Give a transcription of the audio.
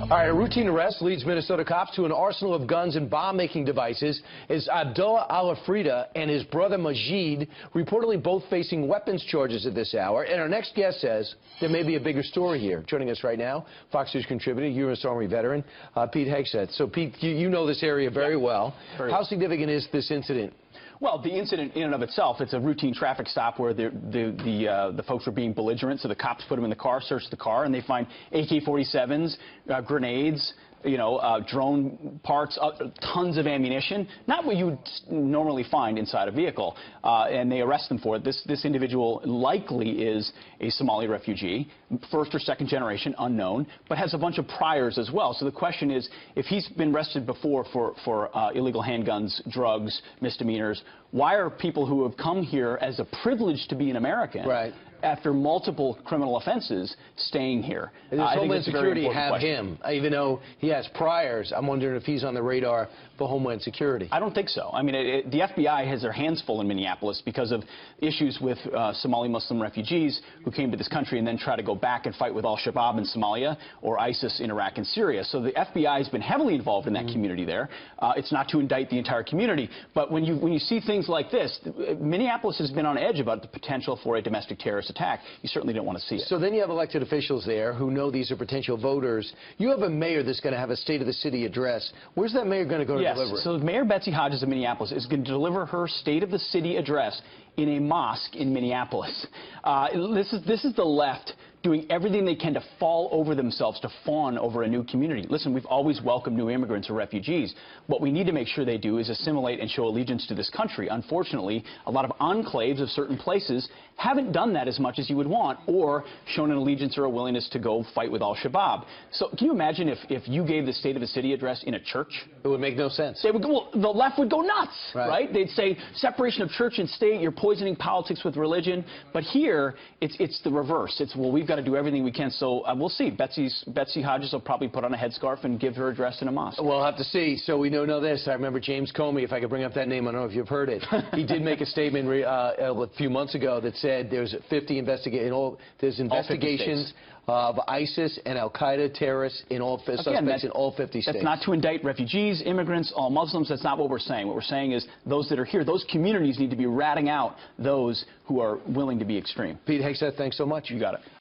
All right, a routine arrest leads Minnesota cops to an arsenal of guns and bomb-making devices as Abdullah Al-Afrida and his brother Majid reportedly both facing weapons charges at this hour. And our next guest says there may be a bigger story here. Joining us right now, Fox News contributor, U.S. Army veteran, Pete Hegseth. So, Pete, you know this area very well. How significant is this incident? Well, the incident in and of itself, it's a routine traffic stop where the folks were being belligerent, so the cops put them in the car, search the car, and they find AK-47s, grenades, drone parts, tons of ammunition, not what you would normally find inside a vehicle, and they arrest them for it. This individual likely is a Somali refugee, first or second generation, unknown, but has a bunch of priors as well. So the question is, if he's been arrested before for illegal handguns, drugs, misdemeanors, why are people who have come here as a privilege to be an American, after multiple criminal offenses, staying here? Does Homeland Security have him? Even though he has priors, I'm wondering if he's on the radar for Homeland Security. I don't think so. I mean, the FBI has their hands full in Minneapolis because of issues with Somali Muslim refugees who came to this country and then try to go back and fight with al-Shabaab in Somalia or ISIS in Iraq and Syria. So the FBI has been heavily involved in that community there. It's not to indict the entire community, but when you see things like this, Minneapolis has been on edge about the potential for a domestic terrorist attack. You certainly don't want to see it. So then you have elected officials there who know these are potential voters. You have a mayor that's going to have a State of the City address. Where's that mayor going to go to deliver it? So Mayor Betsy Hodges of Minneapolis is going to deliver her State of the City address in a mosque in Minneapolis. This is the left doing everything they can to fall over themselves, to fawn over a new community. Listen, we've always welcomed new immigrants or refugees. What we need to make sure they do is assimilate and show allegiance to this country. Unfortunately, a lot of enclaves of certain places haven't done that as much as you would want, or shown an allegiance or a willingness to go fight with al-Shabaab. So can you imagine if you gave the State of the City address in a church? It would make no sense. They would go, well, the left would go nuts, right? They'd say separation of church and state, you're poisoning politics with religion. But here, it's the reverse. It's, well, we've got to do everything we can. So we'll see. Betsy Hodges will probably put on a headscarf and give her address in a mosque. We'll have to see. So we know this. I remember James Comey, if I could bring up that name, I don't know if you've heard it. He did make a statement a few months ago that said there's 50 investigations of ISIS and al-Qaeda terrorists in all suspects in all 50 states. That's not to indict refugees, immigrants, all Muslims. That's not what we're saying. What we're saying is those that are here, those communities need to be ratting out those who are willing to be extreme. Pete Hegseth, thanks so much. You got it.